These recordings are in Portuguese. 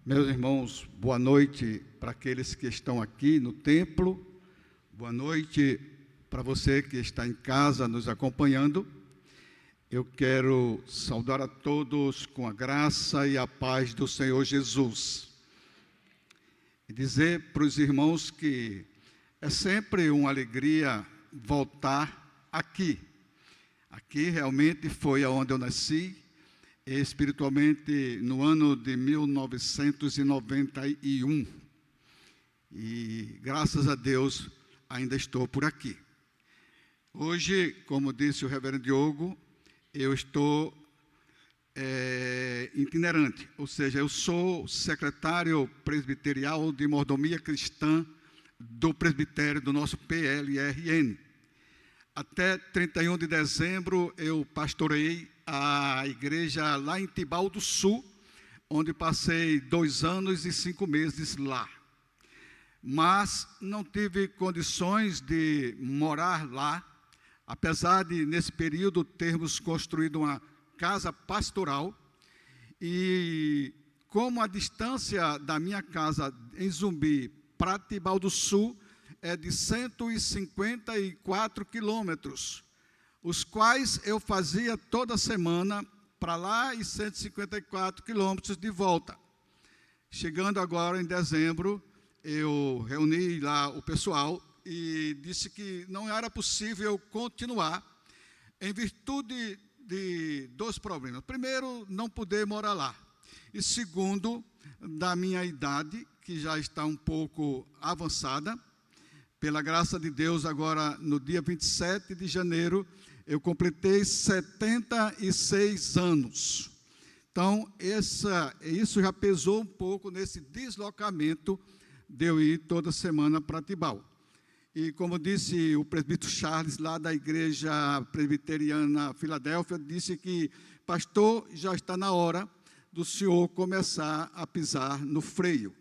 Meus irmãos, boa noite para aqueles que estão aqui no templo, boa noite para você que está em casa nos acompanhando. Eu quero saudar a todos com a graça e a paz do Senhor Jesus. E dizer para os irmãos que é sempre uma alegria voltar aqui. Aqui realmente foi onde eu nasci, espiritualmente no ano de 1991. E graças a Deus ainda estou por aqui. Hoje, como disse o reverendo Diogo, eu estou itinerante, ou seja, eu sou secretário presbiterial de mordomia cristã do presbitério do nosso PLRN. Até 31 de dezembro eu pastorei a igreja lá em Tibau do Sul, onde passei 2 anos e 5 meses lá. Mas não tive condições de morar lá, apesar de, nesse período, termos construído uma casa pastoral. E como a distância da minha casa em Zumbi para Tibau do Sul é de 154 quilômetros, os quais eu fazia toda semana para lá e 154 quilômetros de volta. Chegando agora em dezembro, eu reuni lá o pessoal e disse que não era possível continuar em virtude de 2 problemas. Primeiro, não poder morar lá. E segundo, da minha idade, que já está um pouco avançada. Pela graça de Deus, agora no dia 27 de janeiro, eu completei 76 anos. Então, isso já pesou um pouco nesse deslocamento de eu ir toda semana para Tibau. E como disse o presbítero Charles, lá da Igreja Presbiteriana Filadélfia, disse que, pastor, já está na hora do senhor começar a pisar no freio.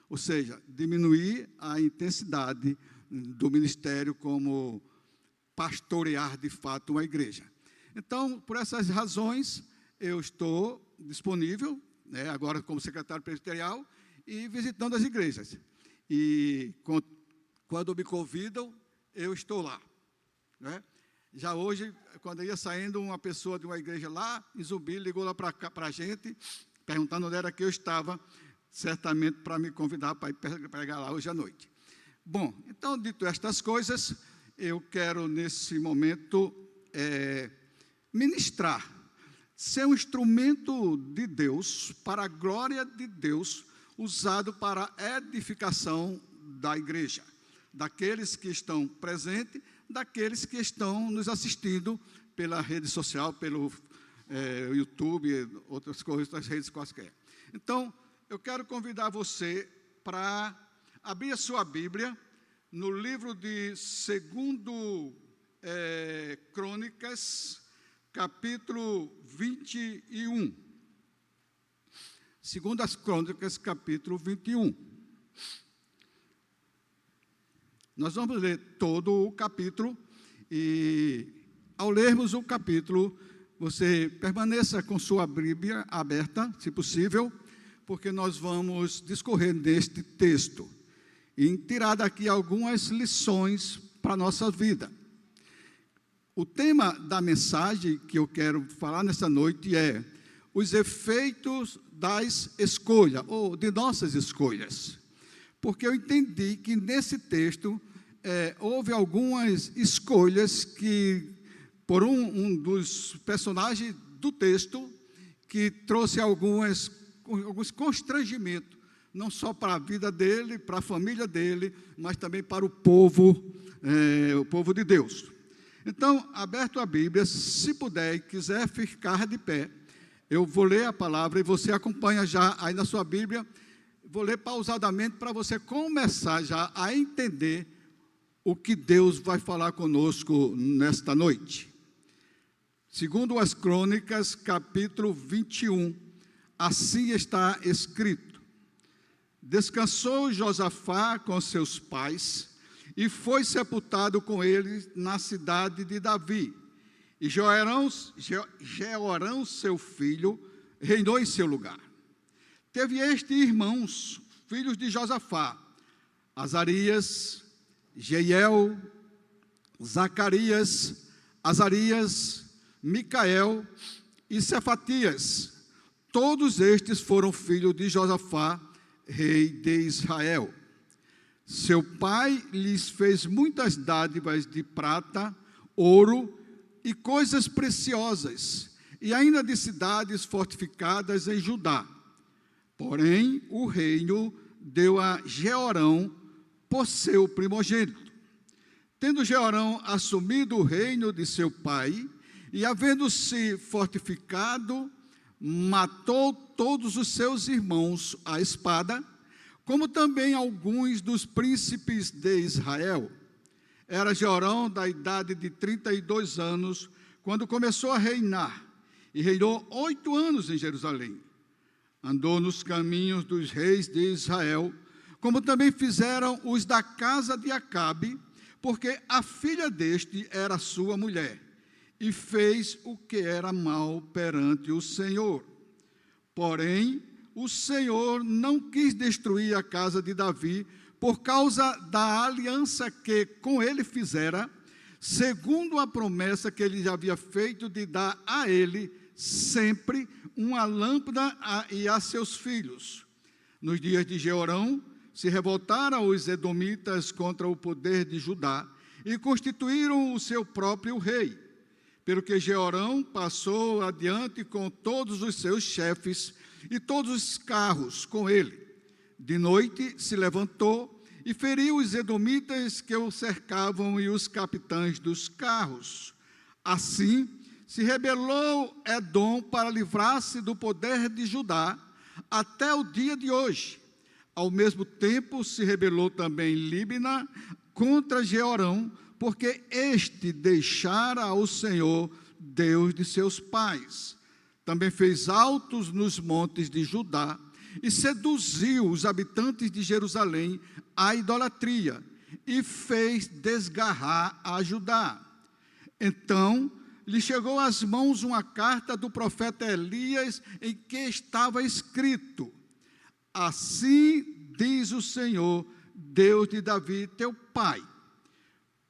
Ou seja, diminuir a intensidade do ministério como pastorear de fato uma igreja. Então, por essas razões, eu estou disponível, agora como secretário presbiterial, e visitando as igrejas. E quando me convidam, eu estou lá. Já hoje, quando ia saindo, uma pessoa de uma igreja lá em Zumbi ligou lá para a gente, perguntando onde era que eu estava, certamente para me convidar para ir pregar lá hoje à noite. Bom, então, dito estas coisas, eu quero, nesse momento, ministrar, ser um instrumento de Deus, para a glória de Deus, usado para a edificação da igreja, daqueles que estão presentes, daqueles que estão nos assistindo pela rede social, pelo YouTube, outras coisas, outras redes quaisquer. Então, eu quero convidar você para abrir a sua Bíblia no livro de 2 Crônicas, capítulo 21. 2 Crônicas, capítulo 21. Nós vamos ler todo o capítulo e, ao lermos o capítulo, você permaneça com sua Bíblia aberta, se possível, porque nós vamos discorrer neste texto e tirar daqui algumas lições para a nossa vida. O tema da mensagem que eu quero falar nessa noite é os efeitos das escolhas, ou de nossas escolhas. Porque eu entendi que nesse texto houve algumas escolhas que, por um dos personagens do texto, que trouxe alguns constrangimentos, não só para a vida dele, para a família dele, mas também para o povo de Deus. Então, aberto a Bíblia, se puder e quiser ficar de pé, eu vou ler a palavra e você acompanha já aí na sua Bíblia. Vou ler pausadamente para você começar já a entender o que Deus vai falar conosco nesta noite. Segundo as Crônicas, capítulo 21, assim está escrito: descansou Josafá com seus pais e foi sepultado com eles na cidade de Davi. E Jeorão, seu filho, reinou em seu lugar. Teve este irmãos, filhos de Josafá: Azarias, Jeiel, Zacarias, Azarias, Micael e Cefatias. Todos estes foram filhos de Josafá, rei de Israel. Seu pai lhes fez muitas dádivas de prata, ouro e coisas preciosas, e ainda de cidades fortificadas em Judá. Porém, o reino deu a Jeorão por seu primogênito. Tendo Jeorão assumido o reino de seu pai, e havendo-se fortificado, matou todos os seus irmãos à espada, como também alguns dos príncipes de Israel. Era Jeorão da idade de 32 anos, quando começou a reinar, e reinou 8 anos em Jerusalém. Andou nos caminhos dos reis de Israel, como também fizeram os da casa de Acabe, porque a filha deste era sua mulher, e fez o que era mal perante o Senhor. Porém, o Senhor não quis destruir a casa de Davi, por causa da aliança que com ele fizera, segundo a promessa que ele já havia feito de dar a ele sempre uma lâmpada e a seus filhos. Nos dias de Jeorão, se revoltaram os edomitas contra o poder de Judá e constituíram o seu próprio rei. Pelo que Jeorão passou adiante com todos os seus chefes e todos os carros com ele. De noite se levantou e feriu os edomitas que o cercavam e os capitães dos carros. Assim, se rebelou Edom para livrar-se do poder de Judá até o dia de hoje. Ao mesmo tempo, se rebelou também Líbina contra Jeorão, porque este deixara ao Senhor, Deus de seus pais. Também fez altos nos montes de Judá e seduziu os habitantes de Jerusalém à idolatria e fez desgarrar a Judá. Então, lhe chegou às mãos uma carta do profeta Elias, em que estava escrito: assim diz o Senhor, Deus de Davi, teu pai: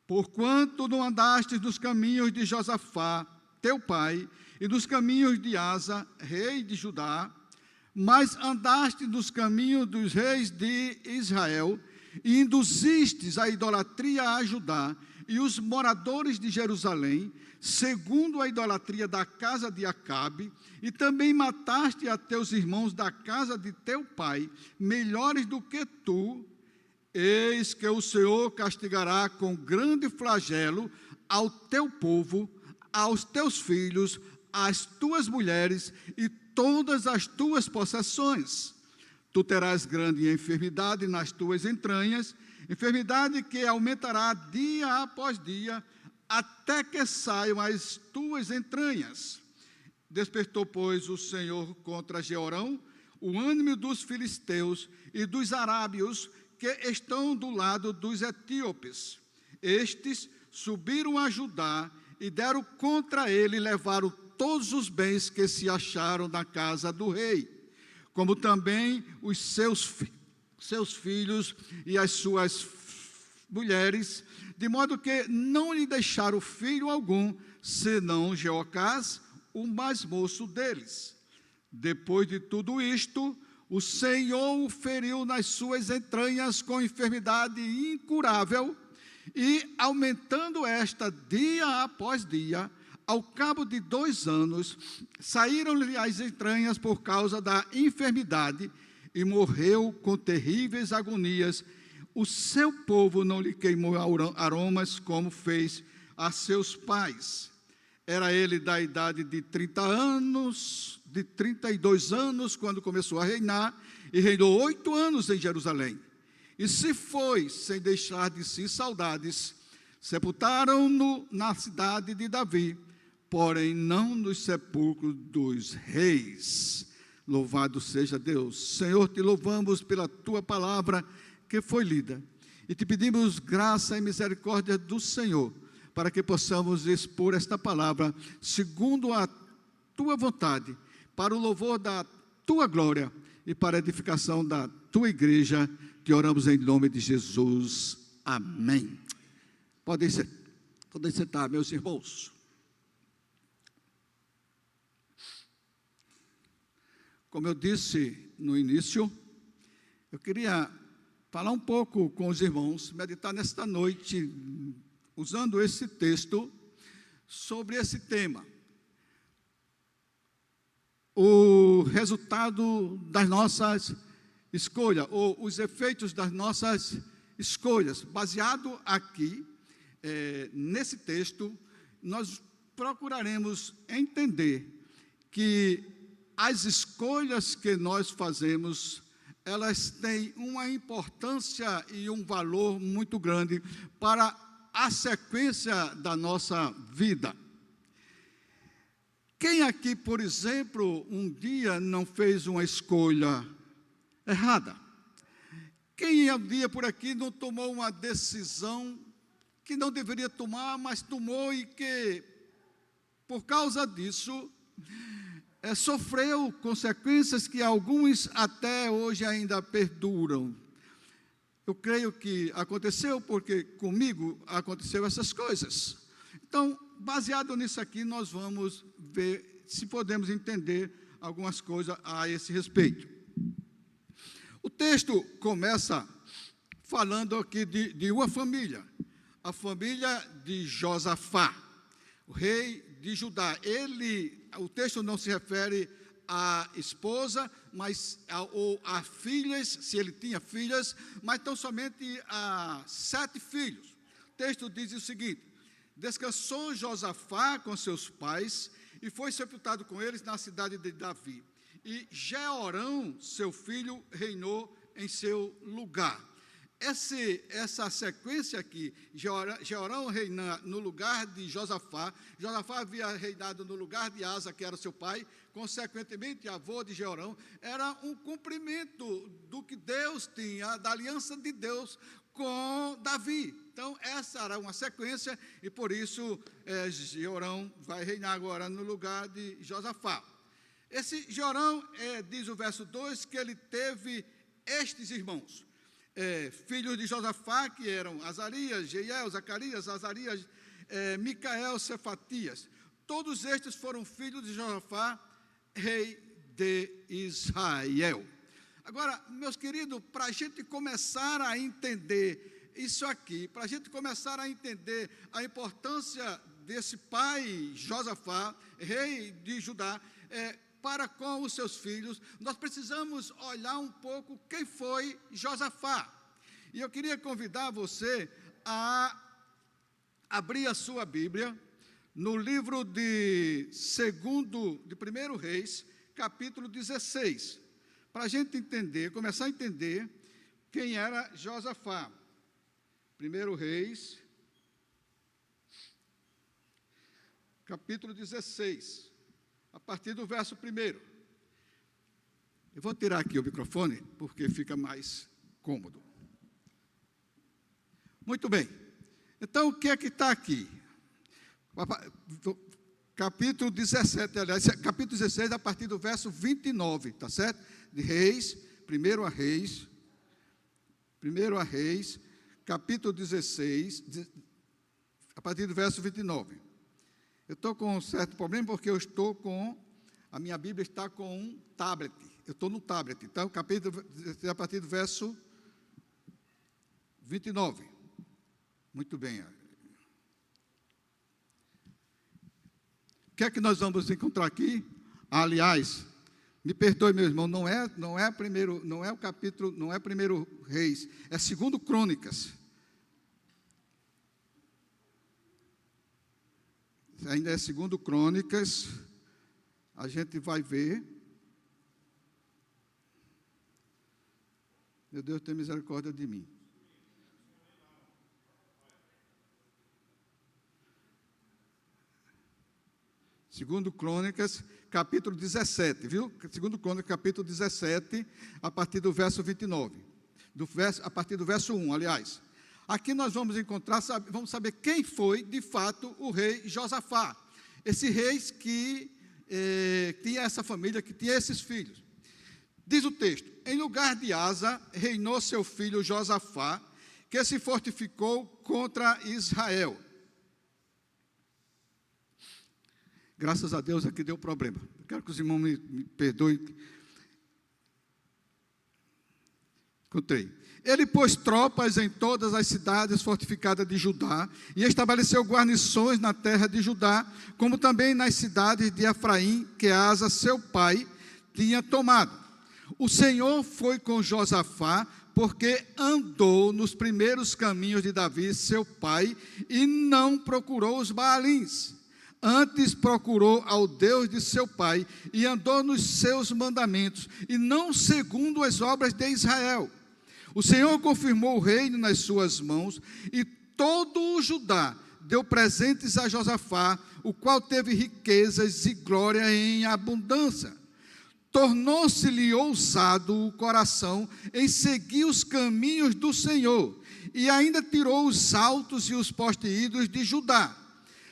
porquanto não andastes nos caminhos de Josafá, teu pai, e nos caminhos de Asa, rei de Judá, mas andaste nos caminhos dos reis de Israel, e induzistes a idolatria a Judá e os moradores de Jerusalém, segundo a idolatria da casa de Acabe, e também mataste a teus irmãos da casa de teu pai, melhores do que tu. Eis que o Senhor castigará com grande flagelo ao teu povo, aos teus filhos, às tuas mulheres e todas as tuas possessões. Tu terás grande enfermidade nas tuas entranhas, enfermidade que aumentará dia após dia, até que saiam as tuas entranhas. Despertou, pois, o Senhor contra Jeorão o ânimo dos filisteus e dos arábios que estão do lado dos etíopes. Estes subiram a Judá e deram contra ele e levaram todos os bens que se acharam na casa do rei, como também os seus filhos e as suas mulheres, de modo que não lhe deixaram filho algum, senão Jeocás, o mais moço deles. Depois de tudo isto, o Senhor o feriu nas suas entranhas com enfermidade incurável, e aumentando esta dia após dia, ao cabo de 2 anos, saíram-lhe as entranhas por causa da enfermidade, e morreu com terríveis agonias. O seu povo não lhe queimou aromas, como fez a seus pais. Era ele da idade de 32 anos, quando começou a reinar, e reinou 8 anos em Jerusalém. E se foi, sem deixar de si saudades, sepultaram-no na cidade de Davi, porém não nos sepulcros dos reis. Louvado seja Deus. Senhor, te louvamos pela tua palavra que foi lida, e te pedimos graça e misericórdia do Senhor, para que possamos expor esta palavra segundo a tua vontade, para o louvor da tua glória e para a edificação da tua igreja, te oramos em nome de Jesus. Amém. Podem sentar, meus irmãos. Como eu disse no início, eu queria falar um pouco com os irmãos, meditar nesta noite, usando esse texto, sobre esse tema. O resultado das nossas escolhas, ou os efeitos das nossas escolhas. Baseado aqui, nesse texto, nós procuraremos entender que as escolhas que nós fazemos, elas têm uma importância e um valor muito grande para a sequência da nossa vida. Quem aqui, por exemplo, um dia não fez uma escolha errada? Quem um dia por aqui não tomou uma decisão que não deveria tomar, mas tomou e que, por causa disso, sofreu consequências que alguns até hoje ainda perduram? Eu creio que aconteceu porque comigo aconteceu essas coisas. Então, baseado nisso aqui, nós vamos ver se podemos entender algumas coisas a esse respeito. O texto começa falando aqui de uma família, a família de Josafá, o rei de Judá. O texto não se refere à esposa, mas ou a filhas, se ele tinha filhas, mas tão somente a 7 filhos. O texto diz o seguinte: descansou Josafá com seus pais e foi sepultado com eles na cidade de Davi. E Jeorão, seu filho, reinou em seu lugar. Essa sequência aqui, Jeorão reina no lugar de Josafá. Josafá havia reinado no lugar de Asa, que era seu pai, consequentemente avô de Jeorão. Era um cumprimento do que Deus tinha, da aliança de Deus com Davi. Então, essa era uma sequência, e por isso Jeorão vai reinar agora no lugar de Josafá. Esse Jeorão, diz o verso 2, que ele teve estes irmãos, filhos de Josafá, que eram Azarias, Jeiel, Zacarias, Azarias, Micael, Cefatias. Todos estes foram filhos de Josafá, rei de Israel. Agora, meus queridos, para a gente começar a entender isso aqui, para a gente começar a entender a importância desse pai, Josafá, rei de Judá, para com os seus filhos, nós precisamos olhar um pouco quem foi Josafá. E eu queria convidar você a abrir a sua Bíblia no livro de 1 Reis, capítulo 16, para a gente entender, começar a entender quem era Josafá. 1 Reis, capítulo 16. A partir do verso 1. Eu vou tirar aqui o microfone, porque fica mais cômodo. Muito bem. Então, o que é que está aqui? Capítulo 17, aliás, capítulo 16, a partir do verso 29, tá certo? De Reis, 1 a Reis, capítulo 16, a partir do verso 29. Eu estou com um certo problema porque a minha Bíblia está com um tablet. Eu estou no tablet. Então, capítulo, a partir do verso 29. Muito bem. O que é que nós vamos encontrar aqui? Aliás, me perdoe, meu irmão, não é o capítulo, não é 1 Reis, é 2 Crônicas. Ainda é 2 Crônicas, a gente vai ver. Meu Deus, tenha misericórdia de mim. Segundo Crônicas, capítulo 17, viu? Segundo Crônicas, capítulo 17, a partir do verso 29. A partir do verso 1, aliás. Aqui nós vamos encontrar, vamos saber quem foi, de fato, o rei Josafá. Esse rei que tinha essa família, que tinha esses filhos. Diz o texto: em lugar de Asa, reinou seu filho Josafá, que se fortificou contra Israel. Graças a Deus aqui deu problema. Eu quero que os irmãos me perdoem. Contei. Ele pôs tropas em todas as cidades fortificadas de Judá e estabeleceu guarnições na terra de Judá, como também nas cidades de Efraim, que Asa, seu pai, tinha tomado. O Senhor foi com Josafá, porque andou nos primeiros caminhos de Davi, seu pai, e não procurou os Baalins. Antes procurou ao Deus de seu pai e andou nos seus mandamentos, e não segundo as obras de Israel. O Senhor confirmou o reino nas suas mãos, e todo o Judá deu presentes a Josafá, o qual teve riquezas e glória em abundância. Tornou-se-lhe ousado o coração em seguir os caminhos do Senhor, e ainda tirou os altos e os postiídos de Judá.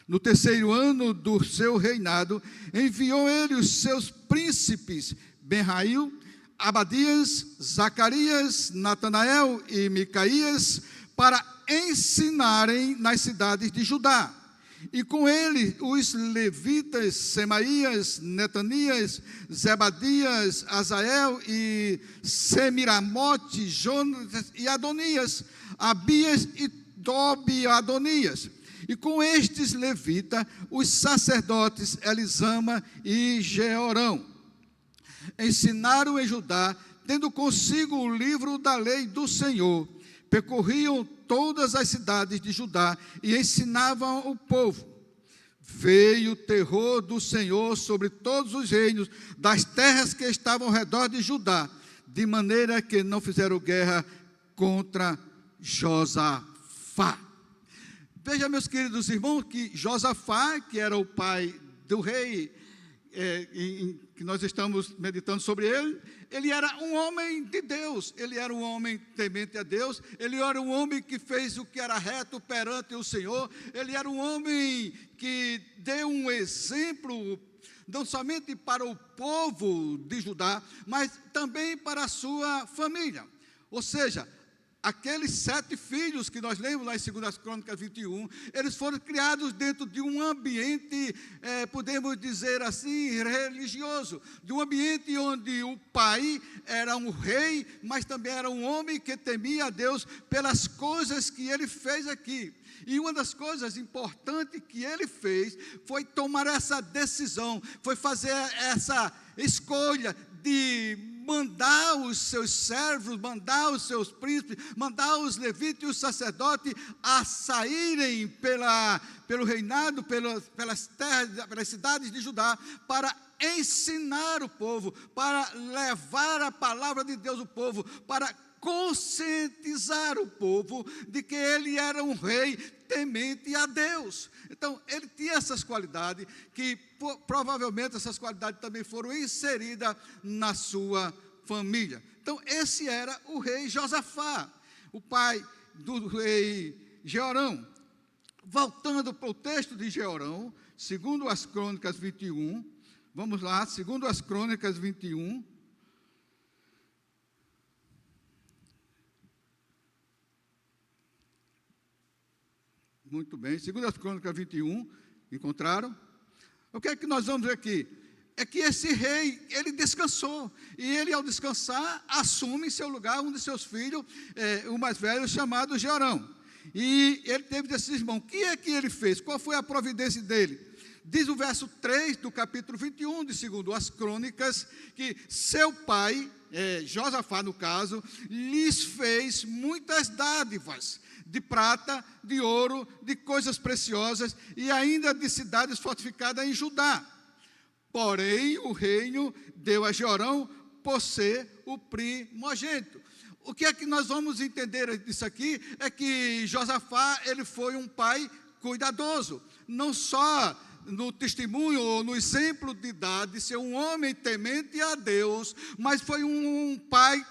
No terceiro ano do seu reinado, enviou ele os seus príncipes, Benrail, Abadias, Zacarias, Natanael e Micaías, para ensinarem nas cidades de Judá. E com ele os levitas, Semaías, Netanias, Zebadias, Azael e Semiramote, Jonas e Adonias, Abias e Tobi e Adonias. E com estes levitas, os sacerdotes Elisama e Jeorão. Ensinaram em Judá, tendo consigo o livro da lei do Senhor. Percorriam todas as cidades de Judá e ensinavam o povo. Veio o terror do Senhor sobre todos os reinos das terras que estavam ao redor de Judá, de maneira que não fizeram guerra contra Josafá. Veja, meus queridos irmãos, que Josafá, que era o pai do rei, que nós estamos meditando sobre ele, ele era um homem de Deus, ele era um homem temente a Deus, ele era um homem que fez o que era reto perante o Senhor, ele era um homem que deu um exemplo, não somente para o povo de Judá, mas também para a sua família. Ou seja, aqueles 7 filhos que nós lemos lá em 2 Crônicas 21, eles foram criados dentro de um ambiente, podemos dizer assim, religioso, de um ambiente onde o pai era um rei, mas também era um homem que temia a Deus pelas coisas que ele fez aqui. E uma das coisas importantes que ele fez foi tomar essa decisão, foi fazer essa escolha de mandar os seus servos, mandar os seus príncipes, mandar os levitas e os sacerdotes a saírem pelo reinado, pelas terras, pelas cidades de Judá, para ensinar o povo, para levar a palavra de Deus ao povo, para conscientizar o povo de que ele era um rei temente a Deus. Então, ele tinha essas qualidades, que provavelmente essas qualidades também foram inseridas na sua família. Então, esse era o rei Josafá, o pai do rei Jeorão. Voltando para o texto de Jeorão, segundo as Crônicas 21, vamos lá, segundo as Crônicas 21, muito bem, segundo as Crônicas 21, encontraram? O que é que nós vamos ver aqui? É que esse rei, ele descansou, e ele, ao descansar, assume em seu lugar um de seus filhos, o mais velho, chamado Jeorão. E ele teve desses irmãos. O que é que ele fez? Qual foi a providência dele? Diz o verso 3 do capítulo 21, de segundo as Crônicas, que seu pai, Josafá no caso, lhes fez muitas dádivas, de prata, de ouro, de coisas preciosas, e ainda de cidades fortificadas em Judá. Porém, o reino deu a Jeorão por ser o primogênito. O que é que nós vamos entender disso aqui? É que Josafá, ele foi um pai cuidadoso, não só no testemunho ou no exemplo de dar, de ser um homem temente a Deus, mas foi um pai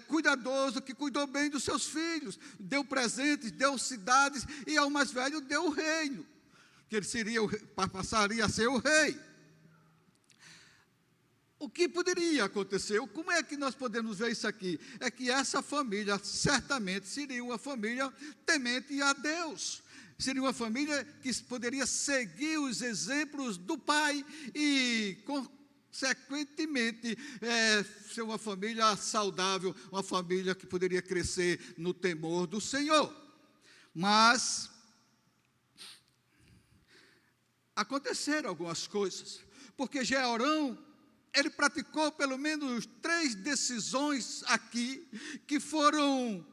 cuidadoso, que cuidou bem dos seus filhos, deu presentes, deu cidades, e ao mais velho deu o reino, que ele passaria a ser o rei. o que poderia acontecer? Como é que nós podemos ver isso aqui? É que essa família certamente seria uma família temente a Deus. Seria uma família que poderia seguir os exemplos do pai e, consequentemente, ser uma família saudável, uma família que poderia crescer no temor do Senhor. Mas aconteceram algumas coisas, porque Jeorão, ele praticou pelo menos 3 decisões aqui, que foram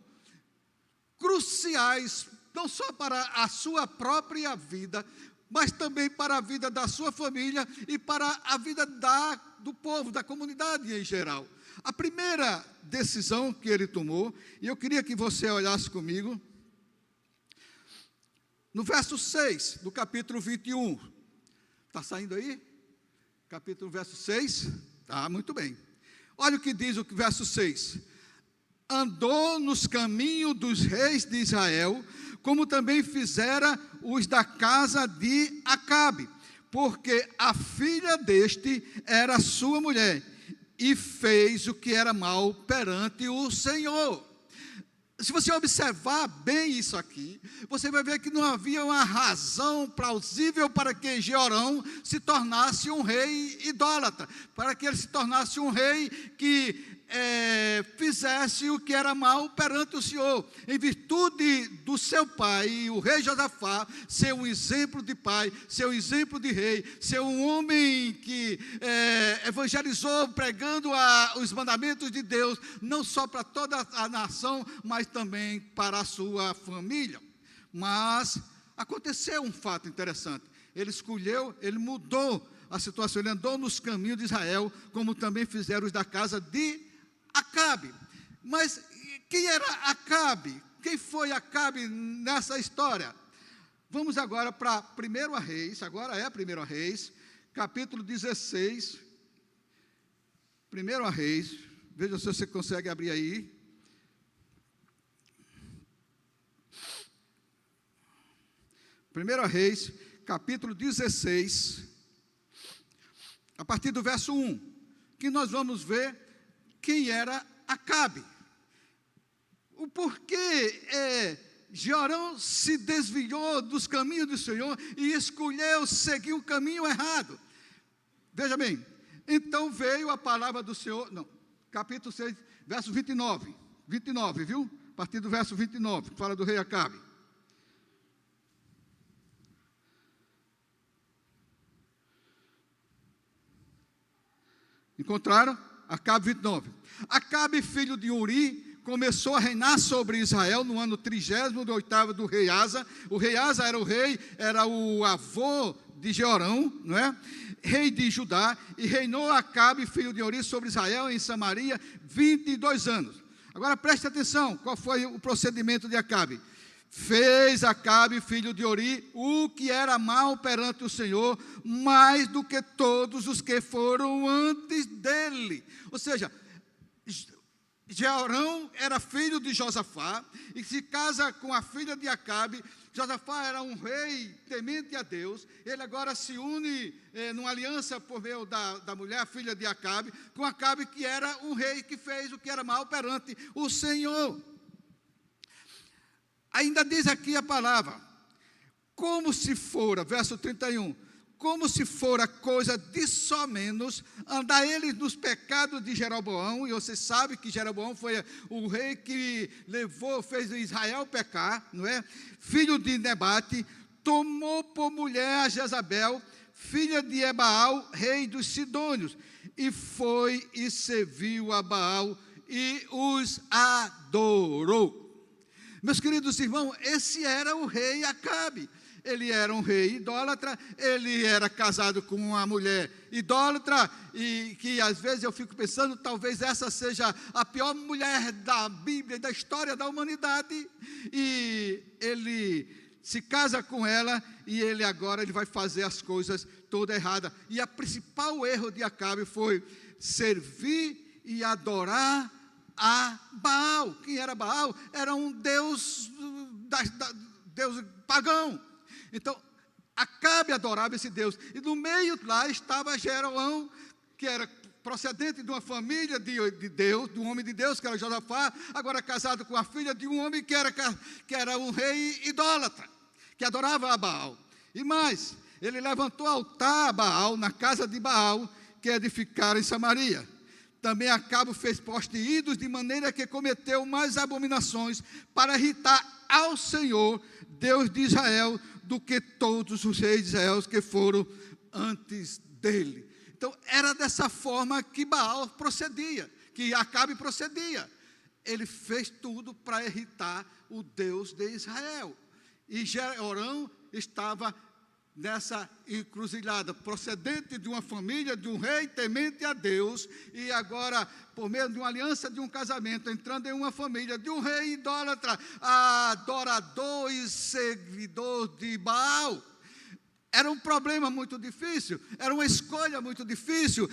cruciais, não só para a sua própria vida, mas também para a vida da sua família e para a vida do povo, da comunidade em geral. A primeira decisão que ele tomou, e eu queria que você olhasse comigo, no verso 6 do capítulo 21, está saindo aí? Capítulo verso 6, tá, muito bem. Olha o que diz o verso 6. Andou nos caminhos dos reis de Israel, como também fizera os da casa de Acabe, porque a filha deste era sua mulher, e fez o que era mal perante o Senhor. Se você observar bem isso aqui, você vai ver que não havia uma razão plausível para que Jeorão se tornasse um rei idólatra, para que ele se tornasse um rei que fizesse o que era mal perante o Senhor, em virtude do seu pai, o rei Josafá, ser um exemplo de pai, ser um exemplo de rei, ser um homem que evangelizou, pregando os mandamentos de Deus, não só para toda a nação, mas também para a sua família. Mas aconteceu um fato interessante, ele mudou a situação, ele andou nos caminhos de Israel, como também fizeram os da casa de Acabe. Mas quem era Acabe? Quem foi Acabe nessa história? Vamos agora para 1 Reis, agora é 1 Reis, capítulo 16. 1 Reis, veja se você consegue abrir aí. Reis, capítulo 16, a partir do verso 1, que nós vamos ver quem era Acabe. O porquê Jeorão se desviou dos caminhos do Senhor e escolheu seguir o caminho errado. Veja bem, então veio a palavra do Senhor, capítulo 6, verso 29, viu? A partir do verso 29, que fala do rei Acabe. Encontraram? Acabe 29. Acabe, filho de Uri, começou a reinar sobre Israel no ano 38º do rei Asa. O rei Asa era o avô de Jeorão, não é? Rei de Judá, e reinou Acabe, filho de Uri, sobre Israel em Samaria 22 anos. Agora preste atenção, qual foi o procedimento de Acabe? Fez Acabe, filho de Uri, o que era mal perante o Senhor, mais do que todos os que foram antes dele. Ou seja, Jeorão era filho de Josafá, e se casa com a filha de Acabe. Josafá era um rei temente a Deus, ele agora se une numa aliança por meio da mulher, a filha de Acabe, com Acabe, que era um rei que fez o que era mal perante o Senhor. Ainda diz aqui a palavra, como se fora, verso 31, como se fora coisa de só menos andar ele nos pecados de Jeroboão, e você sabe que Jeroboão foi o rei que fez Israel pecar, não é? Filho de Nebate, tomou por mulher a Jezabel, filha de Ebaal, rei dos Sidônios, e foi e serviu a Baal e os adorou. Meus queridos irmãos, esse era o rei Acabe. Ele era um rei idólatra, ele era casado com uma mulher idólatra, e que às vezes eu fico pensando, talvez essa seja a pior mulher da Bíblia, da história da humanidade, e ele se casa com ela, e ele vai fazer as coisas todas erradas. E o principal erro de Acabe foi servir e adorar a Baal. Quem era Baal? Era um deus, deus pagão. Então, Acabe adorava esse Deus, e no meio lá estava Jeroboão, que era procedente de uma família de Deus, de um homem de Deus, que era Josafá, agora casado com a filha de um homem que era um rei idólatra, que adorava a Baal. E mais, ele levantou altar a Baal, na casa de Baal, que edificara em Samaria. Também Acabe fez poste ídolos, de maneira que cometeu mais abominações, para irritar ao Senhor, Deus de Israel, do que todos os reis de Israel que foram antes dele. Então, era dessa forma que Baal procedia, que Acabe procedia. Ele fez tudo para irritar o Deus de Israel. E Jeorão estava nessa encruzilhada, procedente de uma família, de um rei temente a Deus, e agora, por meio de uma aliança, de um casamento, entrando em uma família de um rei idólatra, adorador e seguidor de Baal. Era um problema muito difícil, era uma escolha muito difícil.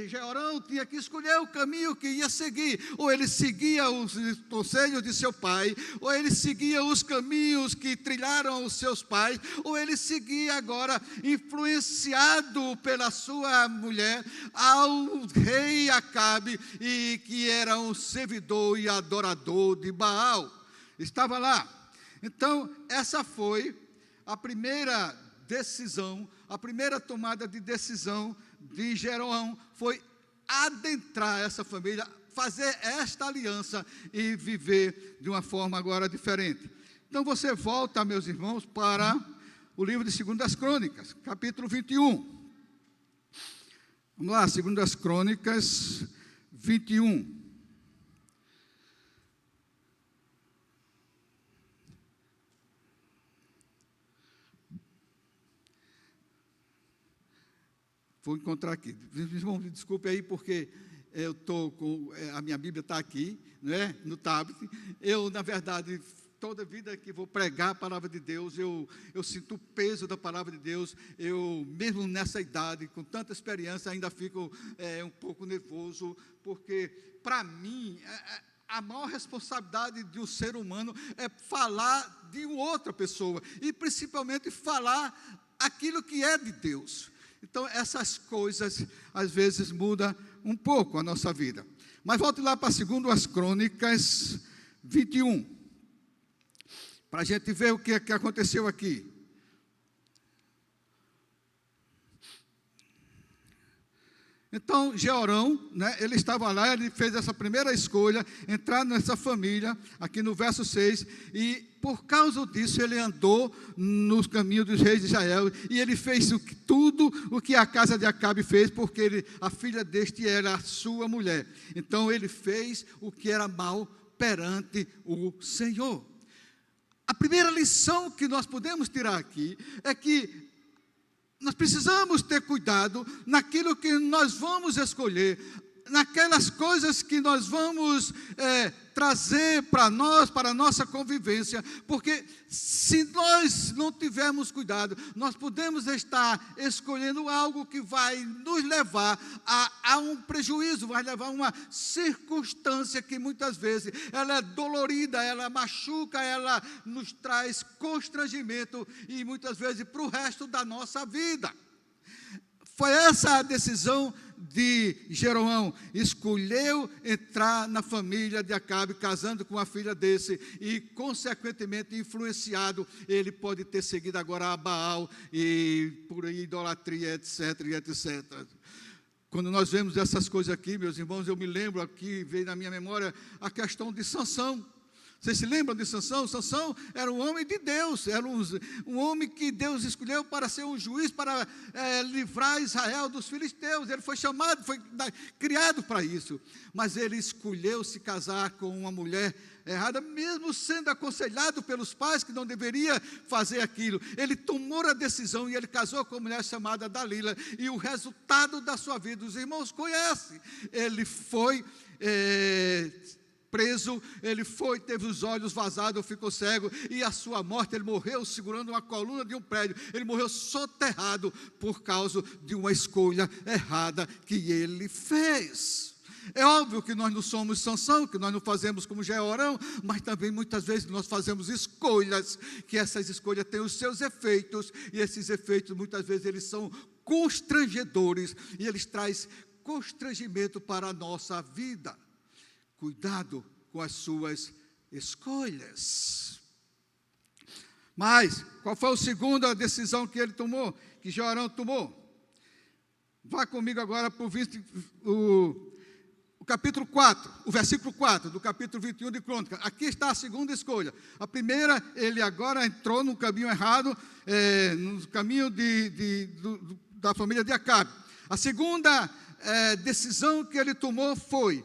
Jeorão tinha que escolher o caminho que ia seguir. Ou ele seguia os conselhos de seu pai, ou ele seguia os caminhos que trilharam os seus pais, ou ele seguia agora, influenciado pela sua mulher, ao rei Acabe, e que era um servidor e adorador de Baal. Estava lá. Então, essa foi a primeira decisão, a primeira tomada de decisão de Jeroão, foi adentrar essa família, fazer esta aliança e viver de uma forma agora diferente. Então você volta, meus irmãos, para o livro de 2 Crônicas, capítulo 21. Vamos lá, 2 Crônicas 21. Vou encontrar aqui. Desculpe aí, porque eu estou com... a minha Bíblia está aqui, não é? No tablet. Eu, na verdade, toda vida que vou pregar a palavra de Deus, eu sinto o peso da palavra de Deus. Eu, mesmo nessa idade, com tanta experiência, ainda fico um pouco nervoso, porque, para mim, a maior responsabilidade de um ser humano é falar de outra pessoa, e principalmente falar aquilo que é de Deus. Então, essas coisas, às vezes, mudam um pouco a nossa vida. Mas volte lá para 2 Crônicas 21, para a gente ver o que aconteceu aqui. Então, Jeorão, né, ele estava lá, ele fez essa primeira escolha, entrar nessa família, aqui no verso 6, e por causa disso ele andou nos caminhos dos reis de Israel, e ele fez tudo o que a casa de Acabe fez, porque a filha deste era a sua mulher. Então, ele fez o que era mal perante o Senhor. A primeira lição que nós podemos tirar aqui é que nós precisamos ter cuidado naquilo que nós vamos escolher, naquelas coisas que nós vamos trazer para nós, para a nossa convivência, porque se nós não tivermos cuidado, nós podemos estar escolhendo algo que vai nos levar a um prejuízo, vai levar a uma circunstância que muitas vezes ela é dolorida, ela machuca, ela nos traz constrangimento e muitas vezes para o resto da nossa vida. Foi essa a decisão de Jeroão, escolheu entrar na família de Acabe, casando com a filha desse, e consequentemente influenciado, ele pode ter seguido agora a Baal, e por aí idolatria, etc, etc. Quando nós vemos essas coisas aqui, meus irmãos, eu me lembro aqui, veio na minha memória, a questão de Sansão. Vocês se lembram de Sansão? Sansão era um homem de Deus, era um homem que Deus escolheu para ser um juiz, para livrar Israel dos filisteus. Ele foi chamado, foi criado para isso. Mas ele escolheu se casar com uma mulher errada, mesmo sendo aconselhado pelos pais que não deveria fazer aquilo. Ele tomou a decisão e ele casou com uma mulher chamada Dalila. E o resultado da sua vida, os irmãos conhecem. Ele foi... preso, ele teve os olhos vazados, ficou cego, e a sua morte, ele morreu segurando uma coluna de um prédio, ele morreu soterrado por causa de uma escolha errada que ele fez. É óbvio que nós não somos Sansão, que nós não fazemos como Jeorão, mas também muitas vezes nós fazemos escolhas, que essas escolhas têm os seus efeitos, e esses efeitos muitas vezes eles são constrangedores, e eles trazem constrangimento para a nossa vida. Cuidado com as suas escolhas. Mas, qual foi a segunda decisão que ele tomou, que Jeorão tomou? Vá comigo agora para o capítulo 4, o versículo 4, do capítulo 21 de Crônicas. Aqui está a segunda escolha. A primeira, ele agora entrou no caminho errado, no caminho da família de Acabe. A segunda decisão que ele tomou foi,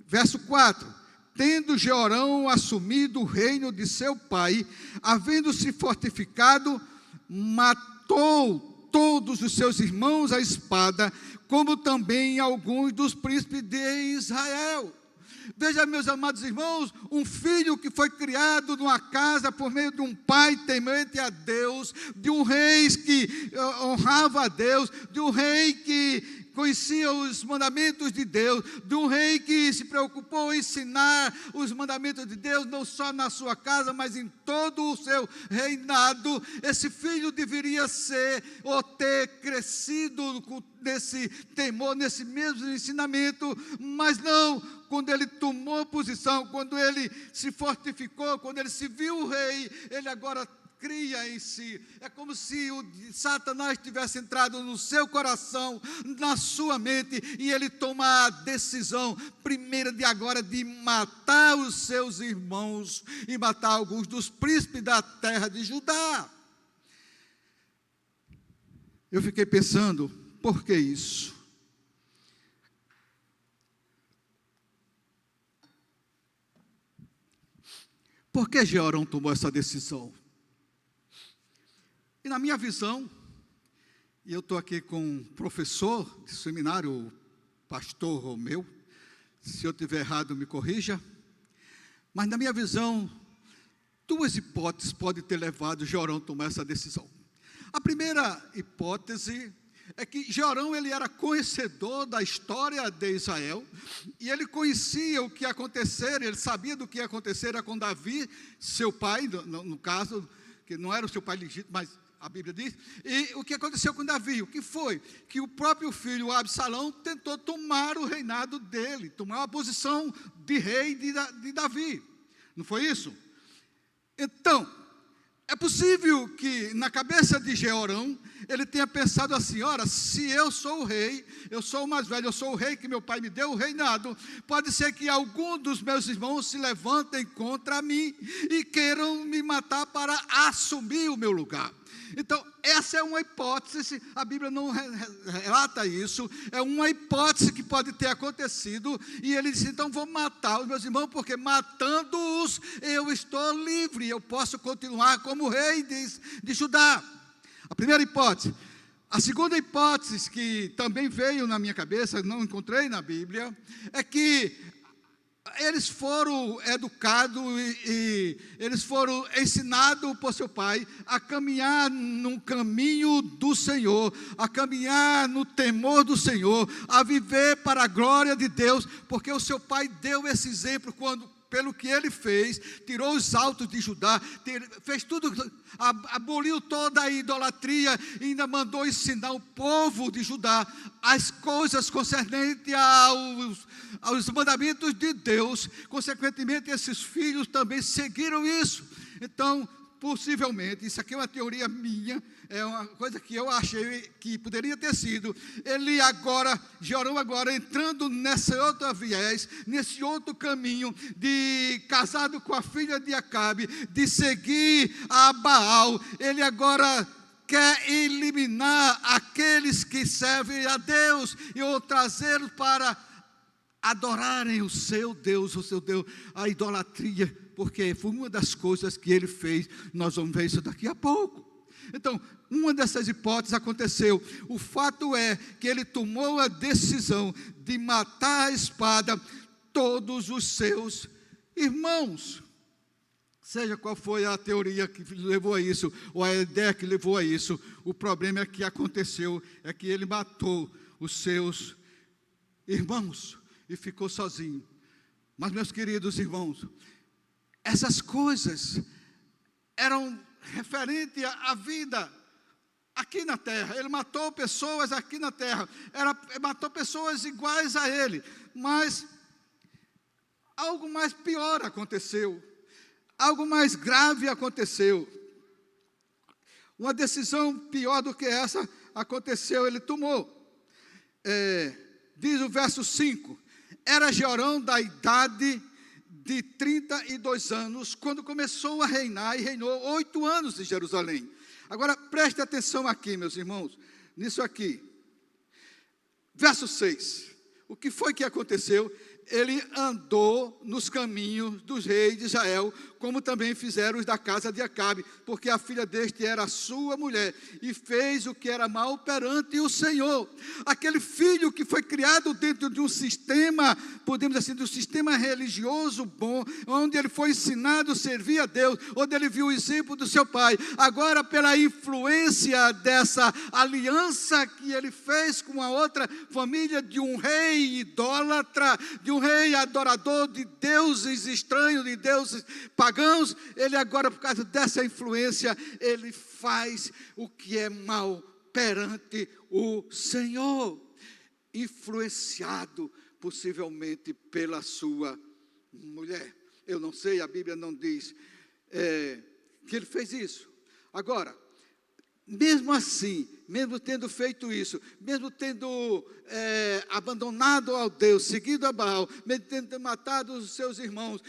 verso 4, tendo Jeorão assumido o reino de seu pai, havendo-se fortificado, matou todos os seus irmãos à espada, como também alguns dos príncipes de Israel. Veja, meus amados irmãos, um filho que foi criado numa casa por meio de um pai temente a Deus, de um rei que honrava a Deus, de um rei que conhecia os mandamentos de Deus, de um rei que se preocupou em ensinar os mandamentos de Deus, não só na sua casa, mas em todo o seu reinado. Esse filho deveria ser, ou ter crescido nesse temor, nesse mesmo ensinamento, mas não. Quando ele tomou posição, quando ele se fortificou, quando ele se viu rei, ele agora cria em si. É como se o Satanás tivesse entrado no seu coração, na sua mente, e ele toma a decisão, primeira de agora, de matar os seus irmãos e matar alguns dos príncipes da terra de Judá. Eu fiquei pensando, por que isso? Por que Jeorão tomou essa decisão? E na minha visão, e eu estou aqui com um professor de seminário, o pastor Romeu, se eu estiver errado me corrija, mas na minha visão, duas hipóteses podem ter levado Jeorão a tomar essa decisão. A primeira hipótese é que Jeorão, ele era conhecedor da história de Israel, e ele conhecia o que ia acontecer, ele sabia do que ia acontecer com Davi, seu pai, no caso, que não era o seu pai legítimo, mas a Bíblia diz, e o que aconteceu com Davi? O que foi? Que o próprio filho Absalão tentou tomar o reinado dele, tomar a posição de rei de Davi. Não foi isso? Então, é possível que na cabeça de Jeorão, ele tenha pensado assim, ora, se eu sou o rei, eu sou o mais velho, eu sou o rei que meu pai me deu o reinado, pode ser que algum dos meus irmãos se levantem contra mim e queiram me matar para assumir o meu lugar. Então, essa é uma hipótese, a Bíblia não relata isso, é uma hipótese que pode ter acontecido, e ele disse, então vou matar os meus irmãos, porque matando-os, eu estou livre, eu posso continuar como rei de Judá. A primeira hipótese. A segunda hipótese, que também veio na minha cabeça, não encontrei na Bíblia, é que eles foram educados e eles foram ensinados por seu pai a caminhar no caminho do Senhor, a caminhar no temor do Senhor, a viver para a glória de Deus, porque o seu pai deu esse exemplo pelo que ele fez, tirou os altos de Judá, fez tudo, aboliu toda a idolatria e ainda mandou ensinar o povo de Judá as coisas concernentes aos mandamentos de Deus. Consequentemente, esses filhos também seguiram isso. Então, possivelmente, isso aqui é uma teoria minha, é uma coisa que eu achei que poderia ter sido, Jeorão agora entrando nesse outro viés, nesse outro caminho, de casado com a filha de Acabe, de seguir a Baal, ele agora quer eliminar aqueles que servem a Deus, e ou trazê-los para adorarem o seu Deus, a idolatria, porque foi uma das coisas que ele fez. Nós vamos ver isso daqui a pouco. Então, uma dessas hipóteses aconteceu. O fato é que ele tomou a decisão de matar a espada todos os seus irmãos. Seja qual foi a teoria que levou a isso, ou a ideia que levou a isso, o problema é que aconteceu, é que ele matou os seus irmãos e ficou sozinho. Mas, meus queridos irmãos, essas coisas eram referentes à vida aqui na terra. Ele matou pessoas aqui na terra. Matou pessoas iguais a ele. Mas algo mais pior aconteceu. Algo mais grave aconteceu. Uma decisão pior do que essa aconteceu, ele tomou. Diz o verso 5, era Jeorão da idade de 32 anos, quando começou a reinar, e reinou 8 anos em Jerusalém. Agora, preste atenção aqui, meus irmãos, nisso aqui. Verso 6, o que foi que aconteceu? Ele andou nos caminhos dos reis de Israel, como também fizeram os da casa de Acabe, porque a filha deste era sua mulher, e fez o que era mal perante o Senhor. Aquele filho que foi criado dentro de um sistema, podemos dizer assim, de um sistema religioso bom, onde ele foi ensinado a servir a Deus, onde ele viu o exemplo do seu pai. Agora, pela influência dessa aliança que ele fez com a outra família, de um rei idólatra, de um rei adorador de deuses estranhos, de deuses pagãos, ele agora, por causa dessa influência, ele faz o que é mal perante o Senhor, influenciado possivelmente pela sua mulher. Eu não sei, a Bíblia não diz que ele fez isso. Agora, mesmo assim, mesmo tendo feito isso, mesmo tendo abandonado ao Deus, seguido a Baal, mesmo tendo matado os seus irmãos,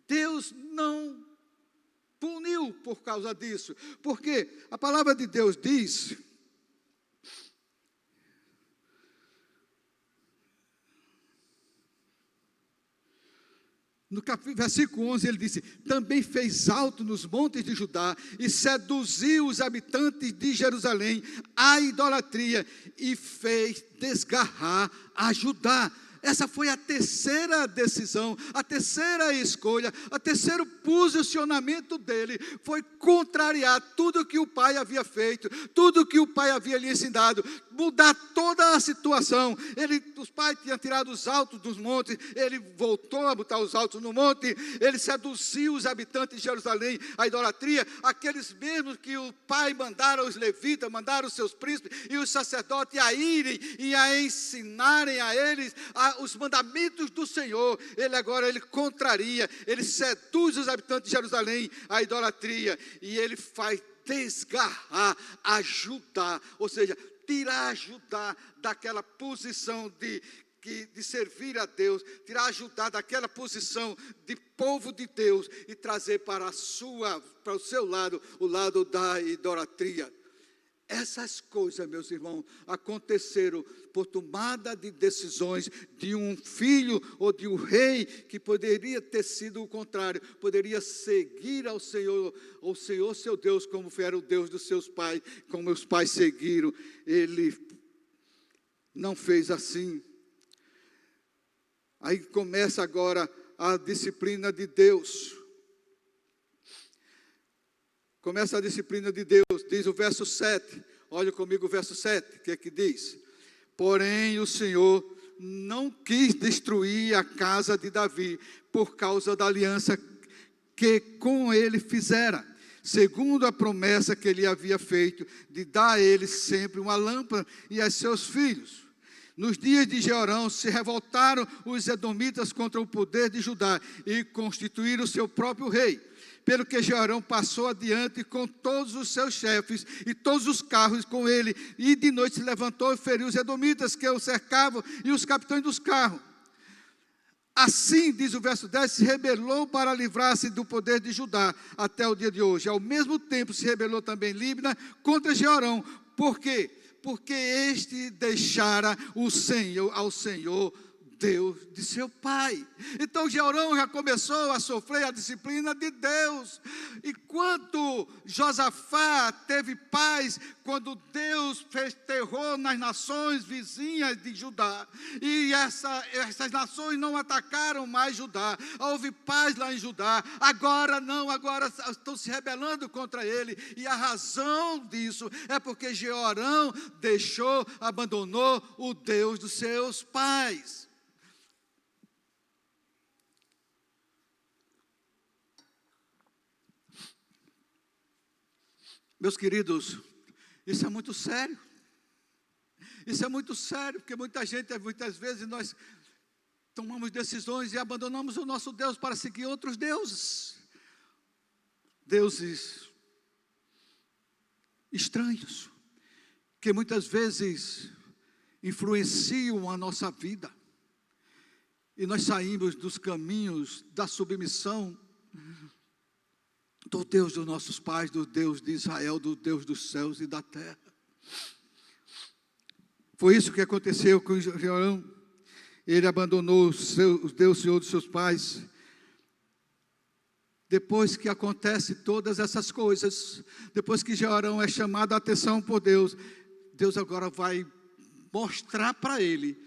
Deus não puniu por causa disso, porque a palavra de Deus diz, no versículo 11 ele disse, também fez alto nos montes de Judá, e seduziu os habitantes de Jerusalém à idolatria, e fez desgarrar a Judá. Essa foi a terceira decisão, a terceira escolha, o terceiro posicionamento dele, foi contrariar tudo que o pai havia feito, tudo que o pai havia lhe ensinado, mudar toda a situação. Os pais tinham tirado os altos dos montes, ele voltou a botar os altos no monte, ele seduziu os habitantes de Jerusalém à idolatria, aqueles mesmos que o pai mandaram os levitas, mandaram os seus príncipes e os sacerdotes a irem e a ensinarem a eles os mandamentos do Senhor. Ele contraria, ele seduz os habitantes de Jerusalém à idolatria, e ele faz desgarrar a Judá, ou seja, tirar a Judá daquela posição de servir a Deus, tirar a Judá daquela posição de povo de Deus e trazer para o seu lado, o lado da idolatria. Essas coisas, meus irmãos, aconteceram por tomada de decisões de um filho ou de um rei que poderia ter sido o contrário, poderia seguir ao Senhor seu Deus, como era o Deus dos seus pais, como os pais seguiram. Ele não fez assim. Aí começa agora a disciplina de Deus. Começa a disciplina de Deus, diz o verso 7, olha comigo o verso 7, o que é que diz? Porém o Senhor não quis destruir a casa de Davi, por causa da aliança que com ele fizera, segundo a promessa que ele havia feito, de dar a ele sempre uma lâmpada e a seus filhos. Nos dias de Jeorão se revoltaram os edomitas contra o poder de Judá, e constituíram o seu próprio rei. Pelo que Jeorão passou adiante com todos os seus chefes e todos os carros com ele, e de noite se levantou e feriu os edomitas que o cercavam e os capitães dos carros. Assim, diz o verso 10, se rebelou para livrar-se do poder de Judá até o dia de hoje. Ao mesmo tempo se rebelou também Libna contra Jeorão. Por quê? Porque este deixara ao Senhor Deus de seu pai. Então Jeorão já começou a sofrer a disciplina de Deus. Enquanto Josafá teve paz, quando Deus fez terror nas nações vizinhas de Judá, e essas nações não atacaram mais Judá, houve paz lá em Judá. Agora não, agora estão se rebelando contra ele, e a razão disso é porque Jeorão abandonou o Deus dos seus pais. Meus queridos, isso é muito sério. Isso é muito sério, porque muitas vezes nós tomamos decisões e abandonamos o nosso Deus para seguir outros deuses. Deuses estranhos, que muitas vezes influenciam a nossa vida. E nós saímos dos caminhos da submissão do Deus dos nossos pais, do Deus de Israel, do Deus dos céus e da terra. Foi isso que aconteceu com Jeorão. Ele abandonou o Deus Senhor dos seus pais. Depois que acontece todas essas coisas, depois que Jeorão é chamado a atenção por Deus, Deus agora vai mostrar para ele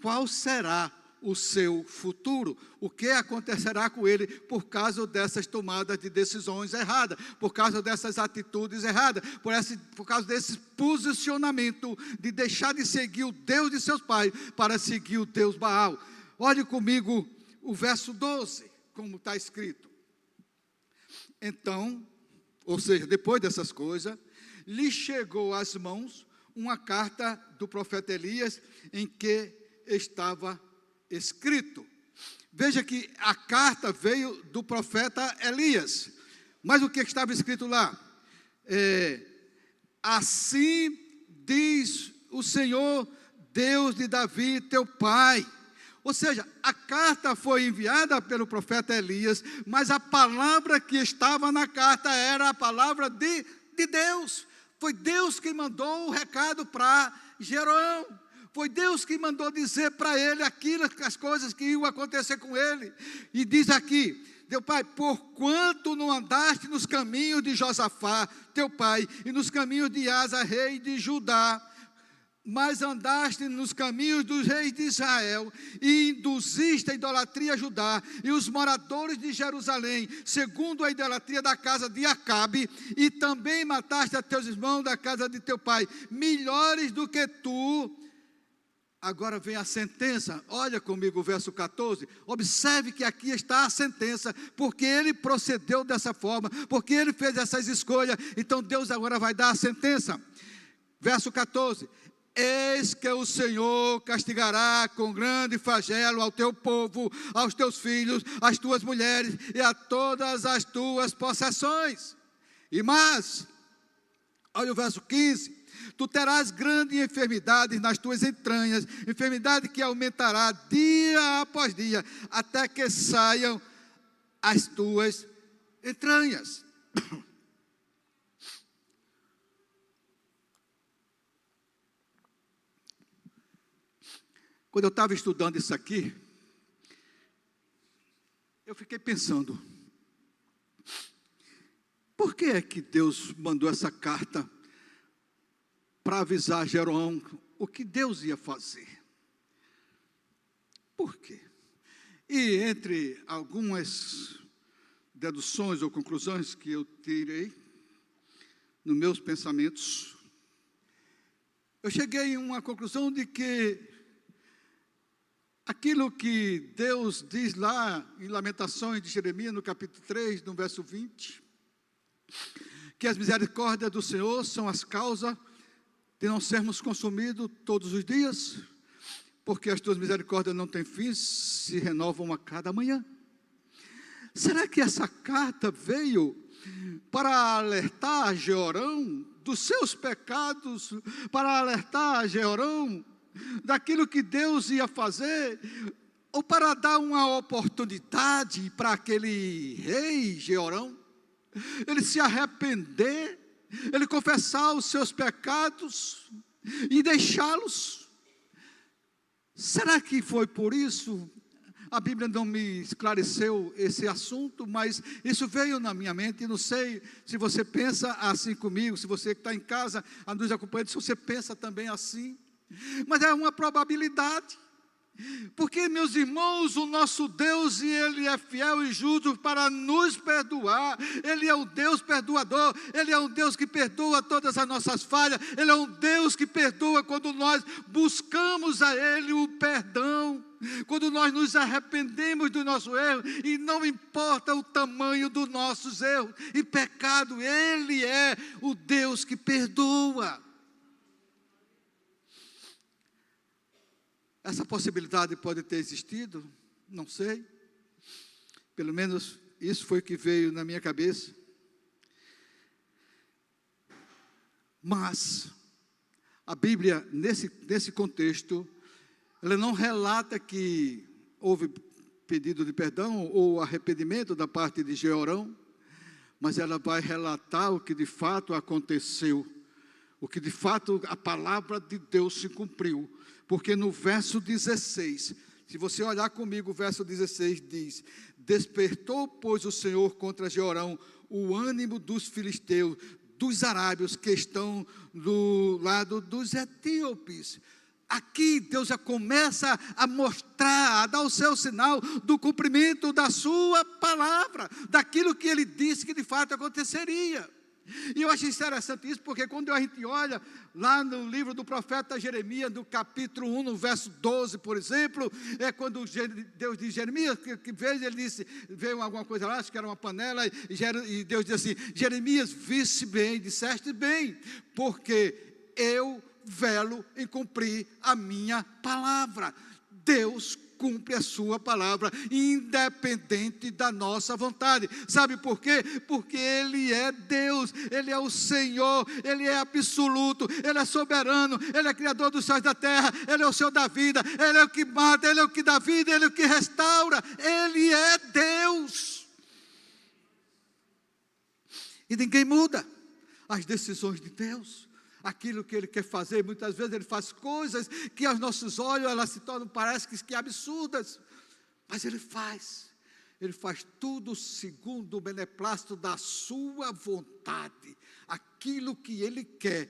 qual será o seu futuro, o que acontecerá com ele por causa dessas tomadas de decisões erradas, por causa dessas atitudes erradas, por causa desse posicionamento de deixar de seguir o Deus de seus pais para seguir o Deus Baal. Olhe comigo o verso 12, como está escrito. Então, ou seja, depois dessas coisas, lhe chegou às mãos uma carta do profeta Elias, em que estava escrito. Veja que a carta veio do profeta Elias, mas o que estava escrito lá? Assim diz o Senhor, Deus de Davi, teu pai. Ou seja, a carta foi enviada pelo profeta Elias, mas a palavra que estava na carta era a palavra de Deus. Foi Deus que mandou o recado para Jeroão. Foi Deus que mandou dizer para ele as coisas que iam acontecer com ele. E diz aqui, teu pai, porquanto não andaste nos caminhos de Josafá, teu pai, e nos caminhos de Asa, rei de Judá, mas andaste nos caminhos dos reis de Israel, e induziste a idolatria a Judá, e os moradores de Jerusalém, segundo a idolatria da casa de Acabe, e também mataste a teus irmãos da casa de teu pai, melhores do que tu. Agora vem a sentença, olha comigo o verso 14, observe que aqui está a sentença, porque ele procedeu dessa forma, porque ele fez essas escolhas, então Deus agora vai dar a sentença. Verso 14, eis que o Senhor castigará com grande flagelo ao teu povo, aos teus filhos, às tuas mulheres e a todas as tuas possessões. E mais, olha o verso 15, tu terás grande enfermidade nas tuas entranhas, enfermidade que aumentará dia após dia, até que saiam as tuas entranhas. Quando eu estava estudando isso aqui, eu fiquei pensando, por que é que Deus mandou essa carta para avisar Jeroão o que Deus ia fazer? Por quê? E entre algumas deduções ou conclusões que eu tirei nos meus pensamentos, eu cheguei a uma conclusão de que aquilo que Deus diz lá em Lamentações de Jeremias, no capítulo 3, no verso 20, que as misericórdias do Senhor são as causas de não sermos consumidos todos os dias, porque as tuas misericórdias não têm fim, se renovam a cada manhã. Será que essa carta veio para alertar a Jeorão dos seus pecados, para alertar a Jeorão daquilo que Deus ia fazer, ou para dar uma oportunidade para aquele rei Jeorão, ele se arrepender, ele confessar os seus pecados e deixá-los? Será que foi por isso? A Bíblia não me esclareceu esse assunto, mas isso veio na minha mente, e não sei se você pensa assim comigo, se você que está em casa, nos acompanhando, se você pensa também assim, mas é uma probabilidade, porque, meus irmãos, o nosso Deus, Ele é fiel e justo para nos perdoar. Ele é um Deus perdoador, Ele é um Deus que perdoa todas as nossas falhas, Ele é um Deus que perdoa quando nós buscamos a Ele o perdão. quando nós nos arrependemos do nosso erro, e não importa o tamanho dos nossos erros e pecado, Ele é o Deus que perdoa. Essa possibilidade pode ter existido, não sei, pelo menos isso foi o que veio na minha cabeça. Mas a Bíblia, nesse contexto, ela não relata que houve pedido de perdão ou arrependimento da parte de Jeorão, mas ela vai relatar o que de fato aconteceu, o que de fato a palavra de Deus se cumpriu, porque no verso 16, se você olhar comigo, o verso 16 diz: despertou, pois, o Senhor contra Jeorão o ânimo dos filisteus, dos arábios que estão do lado dos etíopes. Aqui Deus já começa a mostrar, a dar o seu sinal do cumprimento da sua palavra, daquilo que ele disse que de fato aconteceria. E eu acho interessante isso, porque quando a gente olha lá no livro do profeta Jeremias, no capítulo 1, no verso 12, por exemplo, é quando Deus diz: Jeremias, que veio, ele disse, veio alguma coisa lá, acho que era uma panela, e Deus diz assim: Jeremias, viste bem, disseste bem, porque eu velo em cumprir a minha palavra. Deus cumpre a sua palavra, independente da nossa vontade. Sabe por quê? Porque Ele é Deus, Ele é o Senhor, Ele é absoluto, Ele é soberano, Ele é criador dos céus e da terra, Ele é o Senhor da vida, Ele é o que mata, Ele é o que dá vida, Ele é o que restaura, Ele é Deus. E ninguém muda as decisões de Deus. Aquilo que Ele quer fazer, muitas vezes Ele faz coisas que aos nossos olhos elas se tornam, parece que absurdas, mas Ele faz tudo segundo o beneplácito da sua vontade. Aquilo que Ele quer,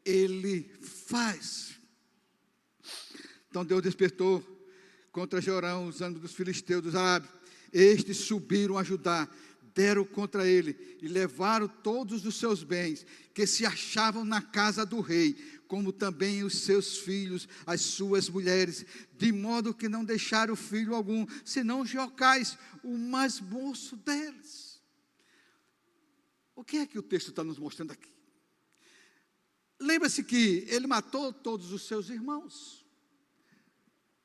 Ele faz. Então Deus despertou contra Jeorão os ânimos dos filisteus, dos arábios. Estes subiram a Judá, deram contra ele e levaram todos os seus bens que se achavam na casa do rei, como também os seus filhos, as suas mulheres, de modo que não deixaram filho algum, senão Jeocais, o mais moço deles. O que é que o texto está nos mostrando aqui? Lembra-se que ele matou todos os seus irmãos.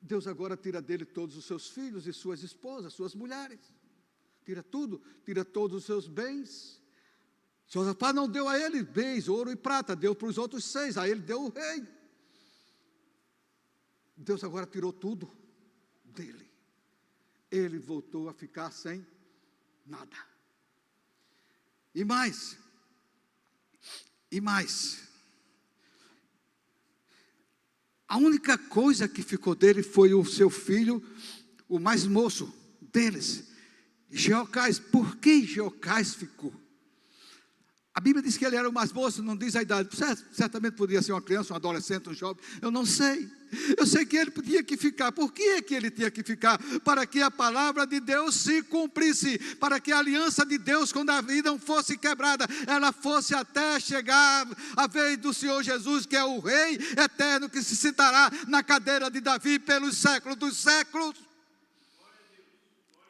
Deus agora tira dele todos os seus filhos e suas esposas, suas mulheres. Tira tudo, tira todos os seus bens. Josafá não deu a ele bens, ouro e prata, deu para os outros 6, a ele deu o rei. Deus agora tirou tudo dele. Ele voltou a ficar sem nada. E mais, a única coisa que ficou dele foi o seu filho, o mais moço deles, Jeocais. Por que Jeocais ficou? A Bíblia diz que ele era o mais moço, não diz a idade. Certamente podia ser uma criança, um adolescente, um jovem, eu não sei. Eu sei que ele tinha que ficar. Por que é que ele tinha que ficar? Para que a palavra de Deus se cumprisse, para que a aliança de Deus com Davi não fosse quebrada, ela fosse até chegar a vez do Senhor Jesus, que é o Rei eterno, que se sentará na cadeira de Davi pelos séculos dos séculos.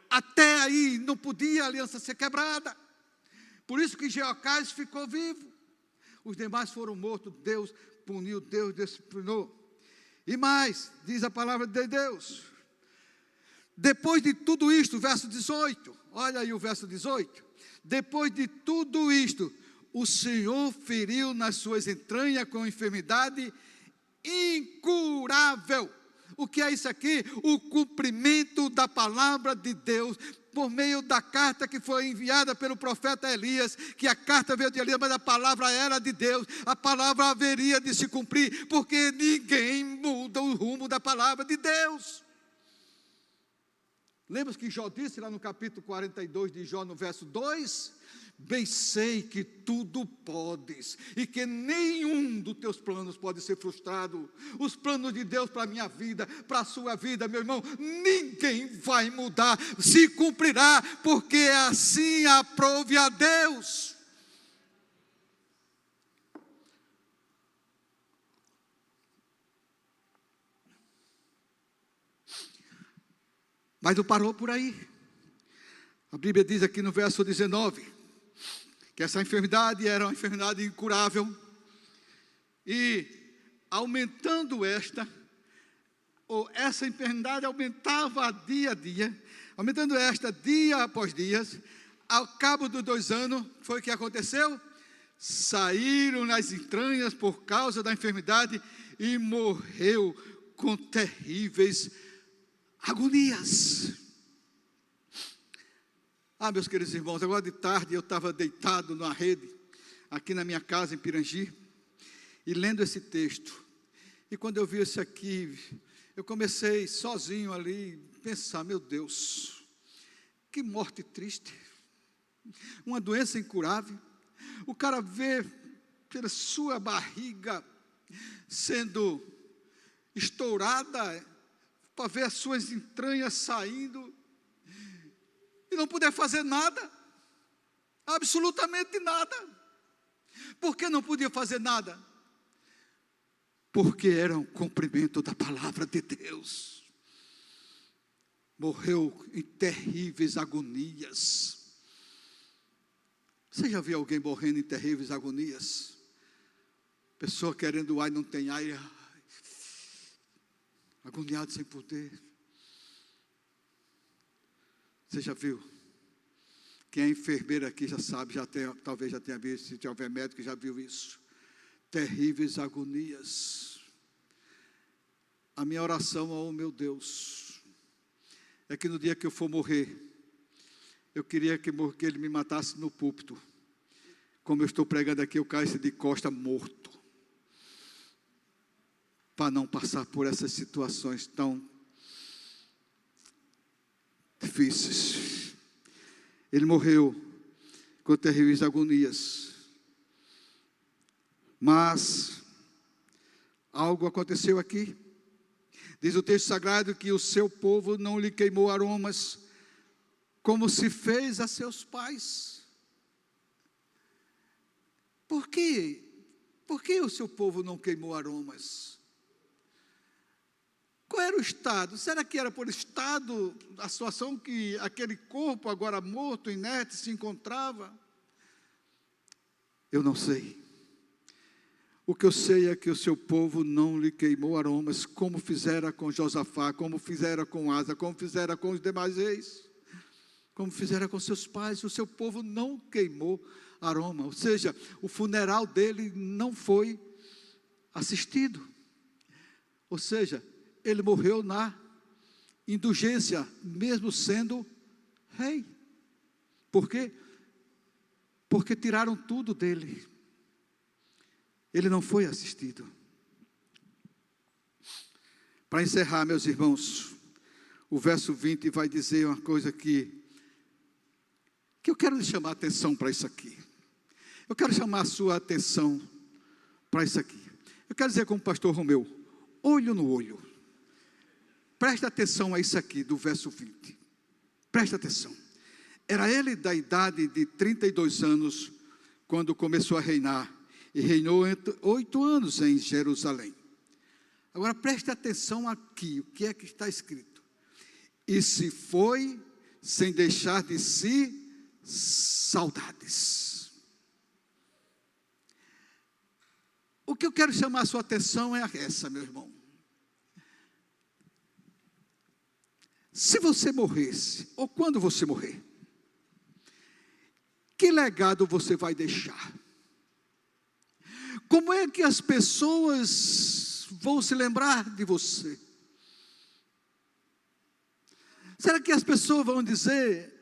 Até aí não podia a aliança ser quebrada. Por isso que Jeocais ficou vivo. Os demais foram mortos. Deus puniu, Deus disciplinou. E mais, diz a palavra de Deus. Depois de tudo isto, verso 18. Olha aí o verso 18. Depois de tudo isto, o Senhor feriu nas suas entranhas com enfermidade incurável. O que é isso aqui? O cumprimento da palavra de Deus, por meio da carta que foi enviada pelo profeta Elias, que a carta veio de Elias, mas a palavra era de Deus, a palavra haveria de se cumprir, porque ninguém muda o rumo da palavra de Deus. Lembra que Jó disse lá no capítulo 42 de Jó, no verso 2? Bem sei que tudo podes, e que nenhum dos teus planos pode ser frustrado. Os planos de Deus para a minha vida, para a sua vida, meu irmão, ninguém vai mudar, se cumprirá, porque assim aprove a Deus. Mas não parou por aí. A Bíblia diz aqui no verso 19, que essa enfermidade era uma enfermidade incurável, e aumentando essa enfermidade aumentava dia a dia, aumentando esta dia após dia. Ao cabo dos 2 anos, foi o que aconteceu? Saíram nas entranhas por causa da enfermidade e morreu com terríveis agonias. Meus queridos irmãos, agora de tarde eu estava deitado na rede, aqui na minha casa em Pirangi, e lendo esse texto. E quando eu vi isso aqui, eu comecei sozinho ali a pensar: meu Deus, que morte triste, uma doença incurável. O cara vê pela sua barriga sendo estourada, para ver as suas entranhas saindo, e não poder fazer nada, absolutamente nada. Por que não podia fazer nada? Porque era um cumprimento da palavra de Deus. Morreu em terríveis agonias. Você já viu alguém morrendo em terríveis agonias? Pessoa querendo ar e não tem ar, agoniado sem poder. Você já viu? Quem é enfermeira aqui já sabe, talvez já tenha visto, se tiver médico já viu isso. Terríveis agonias. A minha oração, oh meu Deus, é que no dia que eu for morrer, eu queria que ele me matasse no púlpito. Como eu estou pregando aqui, eu caísse de costa morto, para não passar por essas situações tão difíceis. Ele morreu com terríveis agonias. Mas algo aconteceu aqui. Diz o texto sagrado que o seu povo não lhe queimou aromas, como se fez a seus pais. Por quê? Por que o seu povo não queimou aromas? Qual era o estado? Será que era por estado, a situação que aquele corpo agora morto, inerte, se encontrava? Eu não sei. O que eu sei é que o seu povo não lhe queimou aromas, como fizera com Josafá, como fizera com Asa, como fizera com os demais reis, como fizera com seus pais. O seu povo não queimou aroma, ou seja, o funeral dele não foi assistido. Ou seja, ele morreu na indulgência, mesmo sendo rei. Por quê? Porque tiraram tudo dele. Ele não foi assistido. Para encerrar, meus irmãos, o verso 20 vai dizer uma coisa que eu quero chamar a atenção para isso aqui. Eu quero chamar a sua atenção para isso aqui. Eu quero dizer como o pastor Romeu, olho no olho. Presta atenção a isso aqui do verso 20. Presta atenção. Era ele da idade de 32 anos, quando começou a reinar. E reinou 8 anos em Jerusalém. Agora preste atenção aqui, o que é que está escrito? E se foi sem deixar de si saudades. O que eu quero chamar a sua atenção é essa, meu irmão. Se você morresse, ou quando você morrer, que legado você vai deixar? Como é que as pessoas vão se lembrar de você? Será que as pessoas vão dizer,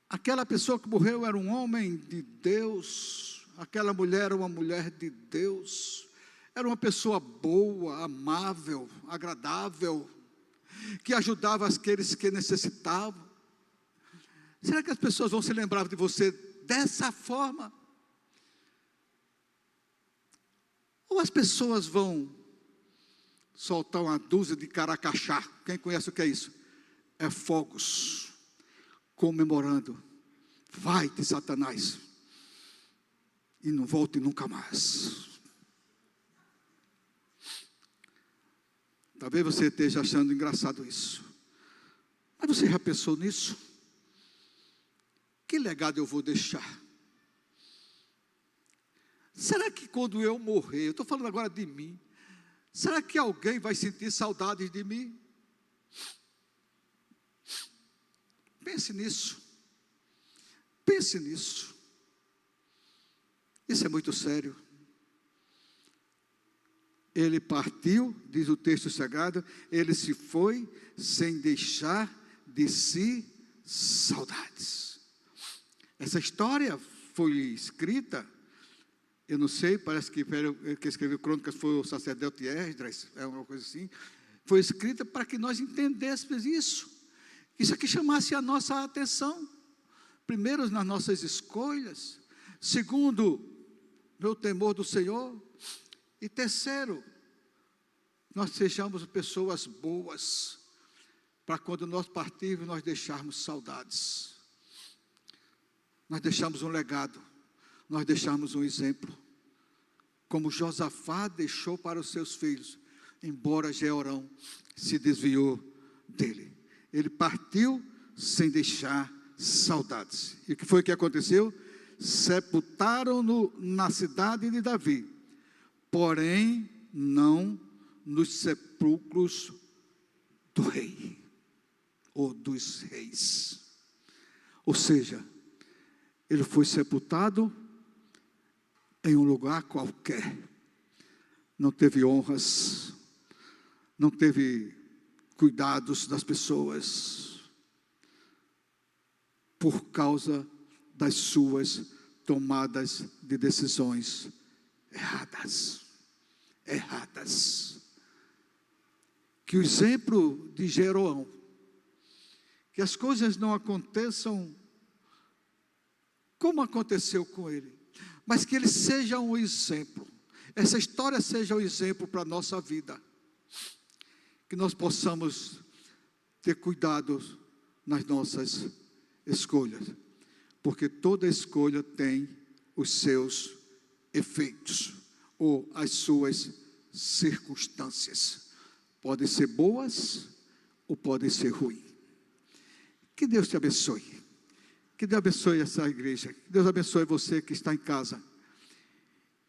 aquela pessoa que morreu era um homem de Deus, aquela mulher era uma mulher de Deus, era uma pessoa boa, amável, agradável, que ajudava aqueles que necessitavam? Será que as pessoas vão se lembrar de você dessa forma? Ou as pessoas vão soltar uma dúzia de caracachá? Quem conhece o que é isso? É fogos, comemorando. Vai-te, Satanás, e não volte nunca mais. Talvez você esteja achando engraçado isso, Mas você já pensou nisso? Que legado eu vou deixar? Será que quando eu morrer, eu estou falando agora de mim, será que alguém vai sentir saudades de mim? Pense nisso. Pense nisso. Isso é muito sério. Ele partiu, diz o texto sagrado, ele se foi sem deixar de si saudades. Essa história foi escrita, eu não sei, parece que quem escreveu crônicas foi o sacerdote Esdras, é uma coisa assim. Foi escrita para que nós entendêssemos isso. Isso aqui chamasse a nossa atenção. Primeiro, nas nossas escolhas. Segundo, meu temor do Senhor. E terceiro, nós sejamos pessoas boas, para quando nós partirmos, nós deixarmos saudades. Nós deixamos um legado, nós deixamos um exemplo, como Josafá deixou para os seus filhos, embora Jeorão se desviou dele. Ele partiu sem deixar saudades. E o que foi que aconteceu? Sepultaram-no na cidade de Davi, porém não nos sepulcros do rei, ou dos reis. Ou seja, ele foi sepultado em um lugar qualquer, não teve honras, não teve cuidados das pessoas, por causa das suas tomadas de decisões erradas. Que o exemplo de Jeroão, que as coisas não aconteçam como aconteceu com ele, mas que ele seja um exemplo, essa história seja um exemplo para a nossa vida, que nós possamos ter cuidado nas nossas escolhas, porque toda escolha tem os seus efeitos, ou as suas circunstâncias, podem ser boas, ou podem ser ruins. Que Deus te abençoe, que Deus abençoe essa igreja, que Deus abençoe você que está em casa,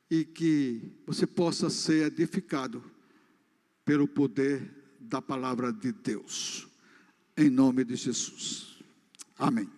e que você possa ser edificado pelo poder da palavra de Deus, em nome de Jesus, amém.